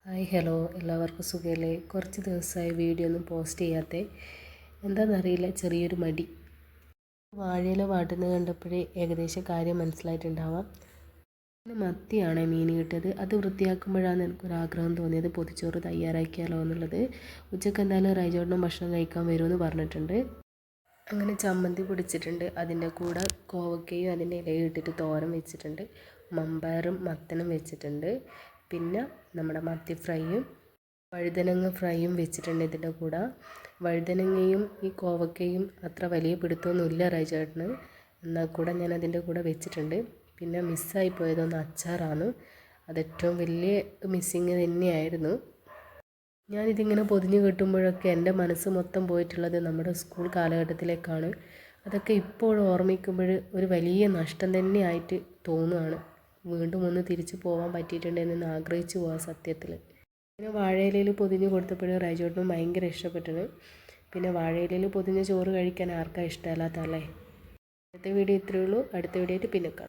Hi hello എല്ലാവർക്കും സുഖമല്ലേ? കുറച്ച് ദിവസമായി വീഡിയോ ഒന്നും പോസ്റ്റ് ചെയ്യാത്തേ. എന്താണെന്നറിയില്ല, ചെറിയൊരു മടി. വാഴയില വാട്ടുന്നത് കണ്ടപ്പോഴേ ഏകദേശം കാര്യം മനസ്സിലായിട്ടുണ്ടാവാം. പിന്നെ മത്തിയാണ് മീൻ കിട്ടിയത്. അത് വൃത്തിയാക്കുമ്പോഴാണ് എനിക്കൊരാഗ്രഹം തോന്നിയത് പൊതിച്ചോറ് തയ്യാറാക്കിയാലോ എന്നുള്ളത്. ഉച്ചയ്ക്ക് എന്തായാലും റൈജോട്ടനും ഭക്ഷണം കഴിക്കാൻ വരുമെന്ന് പറഞ്ഞിട്ടുണ്ട്. അങ്ങനെ ചമ്മന്തി പൊടിച്ചിട്ടുണ്ട്. അതിൻ്റെ കൂടെ കോവക്കയും അതിൻ്റെ ഇലയും ഇട്ടിട്ട് തോരൻ വെച്ചിട്ടുണ്ട്. മമ്പയറും മത്തനും വെച്ചിട്ടുണ്ട്. പിന്നെ നമ്മുടെ മത്തി ഫ്രൈയും വഴുതനങ്ങ ഫ്രൈയും വെച്ചിട്ടുണ്ട്. ഇതിൻ്റെ കൂടെ വഴുതനങ്ങയും ഈ കോവക്കയും അത്ര വലിയ പിടുത്തമൊന്നുമില്ല റൈജേട്ടന്, എന്നാൽ കൂടെ ഞാൻ അതിൻ്റെ കൂടെ വെച്ചിട്ടുണ്ട്. പിന്നെ മിസ്സായി പോയതൊന്ന് അച്ചാറാണ്. അതേറ്റവും വലിയ മിസ്സിങ് തന്നെയായിരുന്നു. ഞാനിതിങ്ങനെ പൊതിഞ്ഞ് കിട്ടുമ്പോഴൊക്കെ എൻ്റെ മനസ്സ് മൊത്തം പോയിട്ടുള്ളത് നമ്മുടെ സ്കൂൾ കാലഘട്ടത്തിലേക്കാണ്. അതൊക്കെ ഇപ്പോൾ ഓർമ്മിക്കുമ്പോൾ ഒരു വലിയ നഷ്ടം തന്നെയായിട്ട് തോന്നുകയാണ്. വീണ്ടും ഒന്ന് തിരിച്ചു പോകാൻ പറ്റിയിട്ടുണ്ടെന്ന് ആഗ്രഹിച്ചു പോകാം സത്യത്തിൽ. പിന്നെ വാഴയിലയിൽ പൊതിഞ്ഞ് കൊടുത്തപ്പോൾ റൈജോട്ടിനും ഭയങ്കര ഇഷ്ടപ്പെട്ടത്. പിന്നെ വാഴയിലയിൽ പൊതിഞ്ഞ ചോറ് കഴിക്കാൻ ആർക്കാണ് ഇഷ്ടമല്ലാത്തല്ലേ? അടുത്ത വീഡിയോ ഇത്രയേ ഉള്ളൂ. അടുത്ത വീഡിയോ ആയിട്ട് പിന്നെ കാണാം.